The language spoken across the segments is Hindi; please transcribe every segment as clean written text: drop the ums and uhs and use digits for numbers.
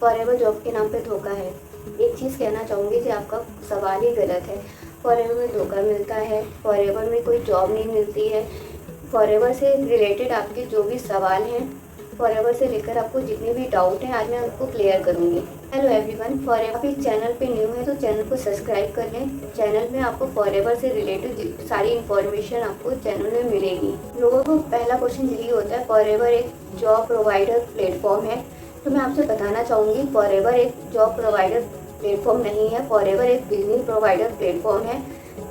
फॉरएवर जॉब के नाम पे धोखा है। एक चीज़ कहना चाहूँगी कि आपका सवाल ही गलत है। फॉरएवर में धोखा मिलता है, फॉरएवर में कोई जॉब नहीं मिलती है। फॉरएवर से रिलेटेड आपके जो भी सवाल हैं, फॉरएवर से लेकर आपको जितने भी डाउट हैं, आज मैं उनको क्लियर करूँगी। हेलो एवरीवन, फॉरएवर इस चैनल पे न्यू है तो चैनल को सब्सक्राइब कर लें। चैनल में आपको फॉरएवर से रिलेटेड सारी इन्फॉर्मेशन आपको चैनल में मिलेगी। लोगों को पहला क्वेश्चन यही होता है, फॉरएवर एक जॉब प्रोवाइडर प्लेटफॉर्म है। तो मैं आपसे बताना चाहूँगी, फॉरएवर एक जॉब प्रोवाइडर प्लेटफॉर्म नहीं है। फॉरएवर एक बिजनेस प्रोवाइडर प्लेटफॉर्म है,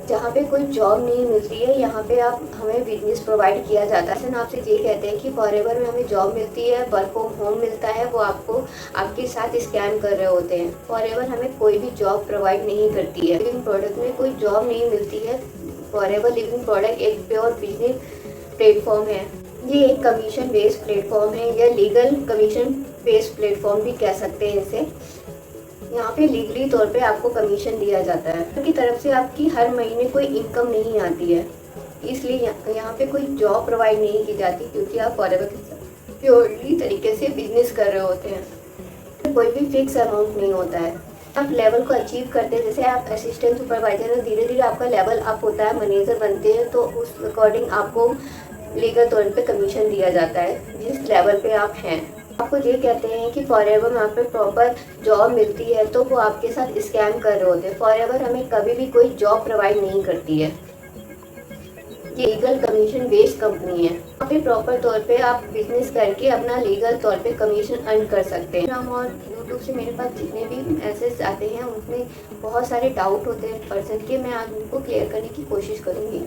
जहाँ पे कोई जॉब नहीं मिलती है। यहाँ पे हमें बिजनेस प्रोवाइड किया जाता है। आपसे ये कहते हैं कि फॉरएवर में हमें जॉब मिलती है, वर्क फ्रॉम होम मिलता है, वो आपके साथ स्कैम कर रहे होते हैं। फॉरएवर हमें कोई भी जॉब प्रोवाइड नहीं करती है। लिविंग प्रोडक्ट में कोई जॉब नहीं मिलती है। फॉरएवर लिविंग प्रोडक्ट एक प्योर बिजनेस प्लेटफॉर्म है। ये एक कमीशन बेस्ड प्लेटफॉर्म है, या लीगल कमीशन बेस्ड प्लेटफॉर्म भी कह सकते हैं इसे। यहाँ पे लीगली तौर पे आपको कमीशन दिया जाता है। उनकी तरफ से आपकी हर महीने कोई इनकम नहीं आती है, इसलिए यहाँ पे कोई जॉब प्रोवाइड नहीं की जाती, क्योंकि आप फॉरएवर के साथ प्योरली तरीके से बिजनेस कर रहे होते हैं। कोई भी फिक्स अमाउंट नहीं होता है। आप लेवल को अचीव करते हैं, जैसे आप असिस्टेंट सुपरवाइजर में धीरे धीरे आपका लेवल अप होता है, मैनेजर बनते हैं, तो उस अकॉर्डिंग आपको लीगल तौर पे कमीशन दिया जाता है जिस लेवल पे आप हैं। आपको ये कहते हैं कि फॉरएवर में आप पे प्रॉपर जॉब मिलती है, तो वो आपके साथ स्कैम कर रहे होते हैं। फॉरएवर हमें कभी भी कोई जॉब प्रोवाइड नहीं करती है। ये लीगल कमीशन बेस्ड कंपनी है। यहाँ पे प्रॉपर तौर पे आप बिजनेस करके अपना लीगल तौर पे कमीशन अर्न कर सकते हैं। और यूट्यूब से मेरे पास जितने भी मैसेज आते हैं उसमें बहुत सारे डाउट होते हैं पर्सन के, मैं आज उनको क्लियर करने की कोशिश करूँगी।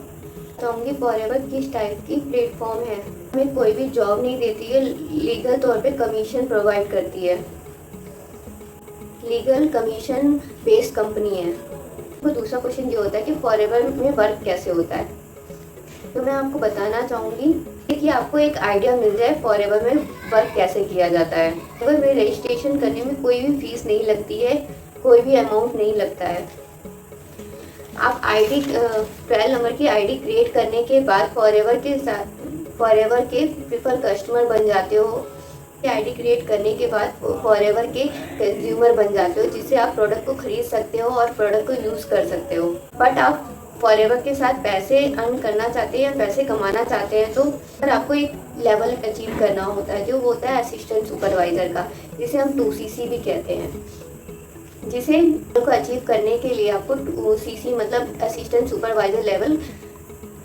चाहूँगी फॉरएवर किस टाइप की प्लेटफॉर्म है। हमें कोई भी जॉब नहीं देती है, लीगल तौर पे कमीशन प्रोवाइड करती है। लीगल कमीशन बेस्ड कंपनी है। तो दूसरा क्वेश्चन ये होता है कि फॉरएवर में वर्क कैसे होता है। तो मैं आपको बताना चाहूँगी कि आपको एक आइडिया मिल जाए फॉरएवर में वर्क कैसे किया जाता है। फॉरएवर में रजिस्ट्रेशन करने में कोई भी फीस नहीं लगती है, कोई भी अमाउंट नहीं लगता है। आप आईडी 12 नंबर की आईडी क्रिएट करने के बाद फॉरएवर के प्रिफर कस्टमर बन जाते हो। आईडी क्रिएट करने के बाद फॉरएवर के कंज्यूमर बन जाते हो, जिससे आप प्रोडक्ट को खरीद सकते हो और प्रोडक्ट को यूज़ कर सकते हो। बट आप फॉरएवर के साथ पैसे अर्न करना चाहते हैं या पैसे कमाना चाहते हैं, तो फिर आपको एक लेवल अचीव करना होता है, जो होता है असिस्टेंट सुपरवाइज़र का, जिसे हम 2CC भी कहते हैं। जिसे को अचीव करने के लिए आपको CC मतलब असिस्टेंट सुपरवाइजर लेवल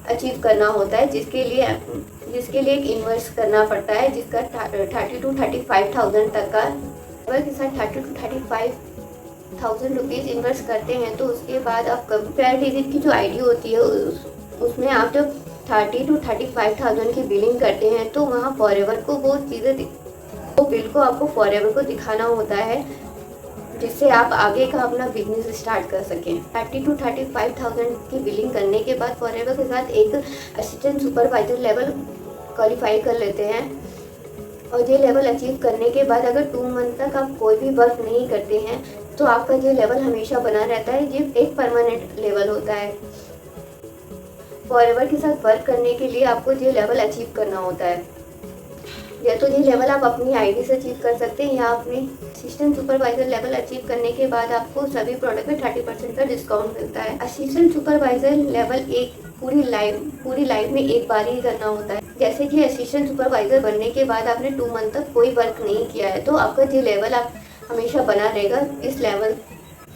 अचीव करना होता है, जिसके लिए एक इन्वेस्ट करना पड़ता है, जिसका 30 to 35,000 तक का। अगर के साथ 30 to 35,000 रुपीज़ इन्वेस्ट करते हैं, तो उसके बाद आप फेयर डिजिट की जो आईडी होती है उसमें आप जब 30 to 35,000 की बिलिंग करते हैं, तो वहाँ फॉरएवर को वो बिल को आपको फॉरएवर को दिखाना होता है, जिससे आप आगे का अपना बिजनेस स्टार्ट कर सकें। 30 to 35,000 की बिलिंग करने के बाद फॉरएवर के साथ एक असिस्टेंट सुपरवाइजर लेवल क्वालिफाई कर लेते हैं। और ये लेवल अचीव करने के बाद अगर 2 मंथ तक आप कोई भी वर्क नहीं करते हैं, तो आपका ये लेवल हमेशा बना रहता है। ये एक परमानेंट लेवल होता है। फॉरएवर के साथ वर्क करने के लिए आपको ये लेवल अचीव करना होता है। या तो ये लेवल आप अपनी आईडी से अचीव कर सकते हैं, या अपने असिस्टेंट सुपरवाइजर लेवल अचीव करने के बाद आपको सभी प्रोडक्ट में 30% का डिस्काउंट मिलता है। असिस्टेंट सुपरवाइजर लेवल एक पूरी लाइफ में एक बार ही करना होता है। जैसे कि असिस्टेंट सुपरवाइजर बनने के बाद आपने 2 मंथ तक कोई वर्क नहीं किया है, तो आपका ये लेवल आप हमेशा बना रहेगा। इस लेवल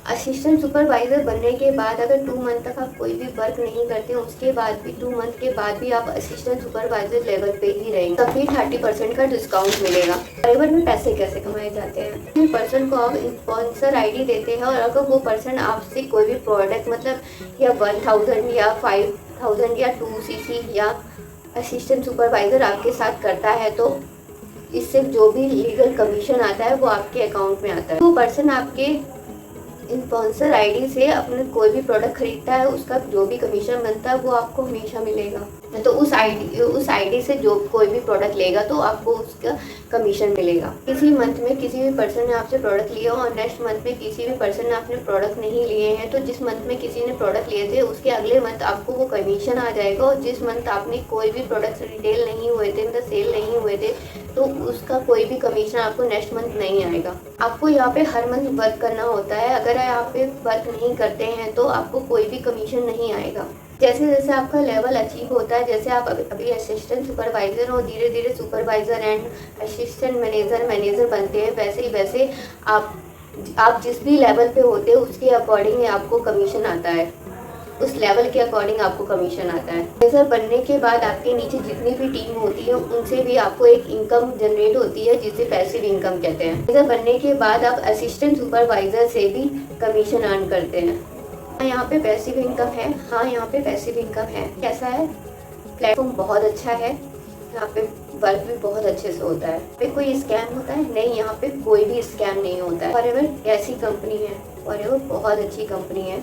असिस्टेंट सुपरवाइज़र बनने के बाद अगर 2 मंथ तक आप कोई भी वर्क नहीं करते, उसके बाद भी 2 मंथ के बाद भी आप असिस्टेंट सुपरवाइज़र लेवल पे ही रहेंगे, तभी 30% का डिस्काउंट मिलेगा। फॉरएवर में पैसे कैसे कमाए जाते हैं। जिस पर्सन को आप स्पॉन्सर आईडी देते हैं, और अगर वो पर्सन आपसे कोई भी प्रोडक्ट मतलब या 1000 या 5000 या 2CC या असिस्टेंट सुपरवाइज़र आपके साथ करता है, तो इससे जो भी लीगल कमीशन आता है वो आपके अकाउंट में आता है। वो पर्सन आपके स्पॉन्सर आईडी से अपने कोई भी प्रोडक्ट खरीदता है, उसका जो भी कमीशन बनता है वो आपको हमेशा मिलेगा। तो उस आईडी से जो कोई भी प्रोडक्ट लेगा तो आपको उसका कमीशन मिलेगा। किसी मंथ में किसी भी पर्सन ने आपसे प्रोडक्ट लिया और नेक्स्ट मंथ में किसी भी पर्सन ने आपने प्रोडक्ट नहीं लिए हैं, तो जिस मंथ में किसी ने प्रोडक्ट लिए थे उसके अगले मंथ आपको वो कमीशन आ जाएगा। और जिस मंथ आपने कोई भी प्रोडक्ट रिटेल नहीं हुए थे, मतलब सेल नहीं हुए थे, तो उसका कोई भी कमीशन आपको नेक्स्ट मंथ नहीं आएगा। आपको यहाँ पे हर मंथ वर्क करना होता है। अगर यहाँ पे वर्क नहीं करते हैं तो आपको कोई भी कमीशन नहीं आएगा। जैसे जैसे आपका लेवल अचीव होता है, जैसे आप अभी असिस्टेंट सुपरवाइज़र और धीरे धीरे सुपरवाइज़र एंड असिस्टेंट मैनेजर बनते हैं, वैसे ही वैसे आप जिस भी लेवल पे होते हैं उसके अकॉर्डिंग आपको कमीशन आता है, उस लेवल के अकॉर्डिंग आपको कमीशन आता है। मैनेजर बनने के बाद आपके नीचे जितनी भी टीम होती है उनसे भी आपको एक इनकम जनरेट होती है, जिसे पैसिव इनकम कहते हैं। मैनेजर बनने के बाद आप असिस्टेंट सुपरवाइज़र से भी कमीशन अर्न करते हैं। यहाँ पे पैसिव इनकम है, हाँ यहाँ पे पैसिव इनकम है। कैसा है? प्लेटफॉर्म बहुत अच्छा है, यहाँ पे वर्क भी बहुत अच्छे से होता है। पे कोई स्कैम होता है? नहीं, यहाँ पे कोई भी स्कैम नहीं होता है। फॉरएवर कैसी कंपनी है? फॉरएवर बहुत अच्छी कंपनी है।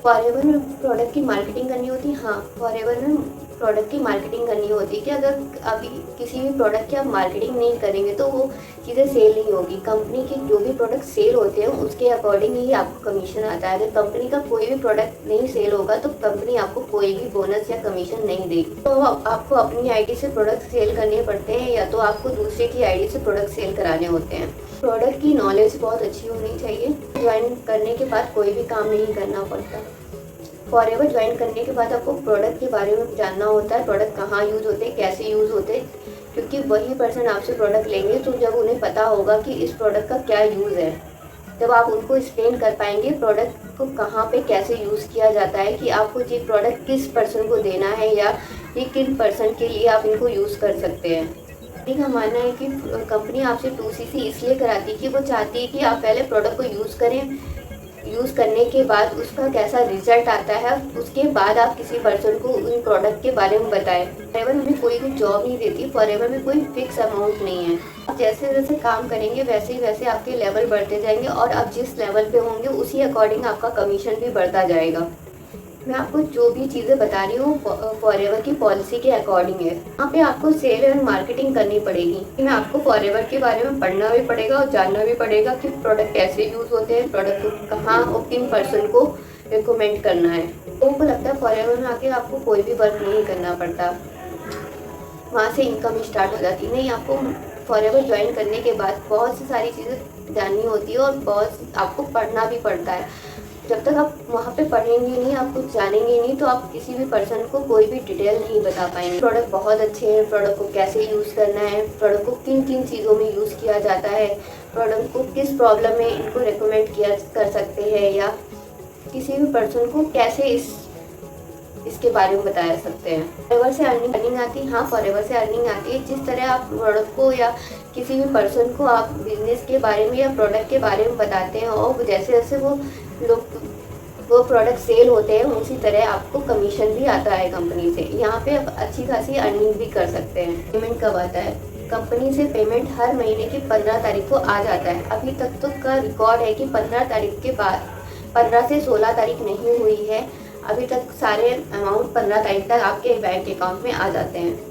फॉरएवर में प्रोडक्ट की मार्केटिंग करनी होती है। हाँ, फॉरएवर में प्रोडक्ट की मार्केटिंग करनी होती है कि अगर अभी किसी भी प्रोडक्ट की आप मार्केटिंग नहीं करेंगे तो वो चीज़ें सेल नहीं होगी। कंपनी के जो भी प्रोडक्ट सेल होते हैं उसके अकॉर्डिंग ही आपको कमीशन आता है। अगर कंपनी का कोई भी प्रोडक्ट नहीं सेल होगा तो कंपनी आपको कोई भी बोनस या कमीशन नहीं देगी। तो आपको अपनी आईडी से प्रोडक्ट सेल करने पड़ते हैं या तो आपको दूसरे की आईडी से प्रोडक्ट सेल कराने होते हैं। प्रोडक्ट की नॉलेज बहुत अच्छी होनी चाहिए। ज्वाइन करने के बाद कोई भी काम नहीं करना पड़ता। फॉरएवर ज्वाइन करने के बाद आपको प्रोडक्ट के बारे में जानना होता है, प्रोडक्ट कहाँ यूज़ होते हैं, कैसे यूज़ होते हैं, क्योंकि वही पर्सन आपसे प्रोडक्ट लेंगे तो जब उन्हें पता होगा कि इस प्रोडक्ट का क्या यूज़ है, जब आप उनको एक्सप्लेन कर पाएंगे प्रोडक्ट को कहाँ पे कैसे यूज़ किया जाता है, कि आपको ये प्रोडक्ट किस पर्सन को देना है या ये किन पर्सन के लिए आप इनको यूज़ कर सकते हैं। कंपनी का मानना है कि कंपनी आपसे 2CC इसलिए कराती है कि वो चाहती है कि आप पहले प्रोडक्ट को यूज़ करें, यूज़ करने के बाद उसका कैसा रिजल्ट आता है उसके बाद आप किसी पर्सन को उन प्रोडक्ट के बारे में बताएं। फॉरएवर हमें कोई भी जॉब नहीं देती, फॉरएवर में कोई फिक्स अमाउंट नहीं है। आप जैसे जैसे काम करेंगे वैसे ही वैसे आपके लेवल बढ़ते जाएंगे और आप जिस लेवल पे होंगे उसी अकॉर्डिंग आपका कमीशन भी बढ़ता जाएगा। मैं आपको जो भी चीज़ें बता रही हूँ फॉरएवर की पॉलिसी के अकॉर्डिंग है। यहाँ पे आपको सेल एंड मार्केटिंग करनी पड़ेगी। मैं आपको फॉरएवर के बारे में पढ़ना भी पड़ेगा और जानना भी पड़ेगा कि प्रोडक्ट कैसे यूज़ होते हैं, प्रोडक्ट को कहाँ और किन पर्सन को रिकमेंड करना है। तो उनको लगता है फॉरएवर में आके आपको कोई भी वर्क नहीं करना पड़ता, वहाँ से इनकम स्टार्ट हो जाती। नहीं, आपको फॉरएवर ज्वाइन करने के बाद बहुत सी सारी चीज़ें जाननी होती है और बहुत आपको पढ़ना भी पड़ता है। जब तक आप वहाँ पे पढ़ेंगे नहीं, आप कुछ जानेंगे नहीं, तो आप किसी भी पर्सन को कोई भी डिटेल नहीं बता पाएंगे। प्रोडक्ट बहुत अच्छे हैं, प्रोडक्ट को कैसे यूज़ करना है, प्रोडक्ट को किन किन चीज़ों में यूज़ किया जाता है, प्रोडक्ट को किस प्रॉब्लम में इनको रिकमेंड किया कर सकते हैं, या किसी भी पर्सन को कैसे इसके बारे में बता सकते हैं। फॉरएवर से अर्निंग आती है? हाँ, फॉरएवर से अर्निंग आती है। जिस तरह आप प्रोडक्ट को या किसी भी पर्सन को आप बिजनेस के बारे में या प्रोडक्ट के बारे में बताते हैं और जैसे जैसे वो प्रोडक्ट सेल होते हैं उसी तरह आपको कमीशन भी आता है कंपनी से। यहाँ पे आप अच्छी खासी अर्निंग भी कर सकते हैं। पेमेंट कब आता है? कंपनी से पेमेंट हर महीने की 15 तारीख को आ जाता है। अभी तक तो का रिकॉर्ड है कि 15 तारीख के बाद 15 से 16 तारीख नहीं हुई है, अभी तक सारे अमाउंट 15 तारीख तक आपके बैंक अकाउंट में आ जाते हैं।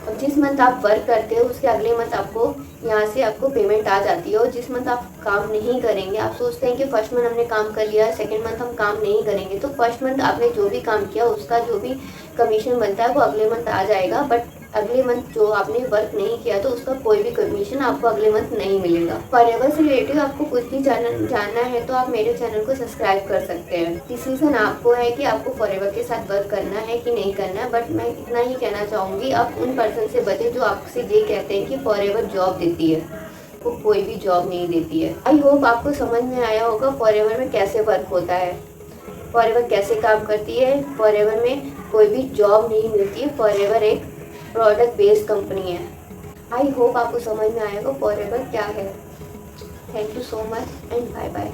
और जिस मंथ आप वर्क करते हो उसके अगले मंथ आपको यहाँ से आपको पेमेंट आ जाती है। और जिस मंथ आप काम नहीं करेंगे, आप सोचते हैं कि फर्स्ट मंथ हमने काम कर लिया, सेकंड मंथ हम काम नहीं करेंगे, तो फर्स्ट मंथ आपने जो भी काम किया उसका जो भी कमीशन बनता है वो अगले मंथ आ जाएगा। बट अगले मंथ जो आपने वर्क नहीं किया तो उसका कोई भी कमीशन आपको अगले मंथ नहीं मिलेगा। फॉरएवर से रिलेटेड आपको कुछ भी जानना है तो आप मेरे चैनल को सब्सक्राइब कर सकते हैं। डिसीजन आपको है कि आपको फॉरएवर के साथ वर्क करना है कि नहीं करना है। बट मैं इतना ही कहना चाहूँगी, आप उन पर्सन से बचें जो आपसे ये कहते हैं कि फॉरएवर जॉब देती है, वो कोई भी जॉब नहीं देती है। आई होप आपको समझ में आया होगा फॉरएवर में कैसे वर्क होता है, फॉरएवर कैसे काम करती है। फॉरएवर में कोई भी जॉब नहीं मिलती है, फॉरएवर एक प्रोडक्ट बेस्ड कंपनी है। आई होप आपको समझ में आएगा फॉरएवर क्या है। Thank you so much and bye bye.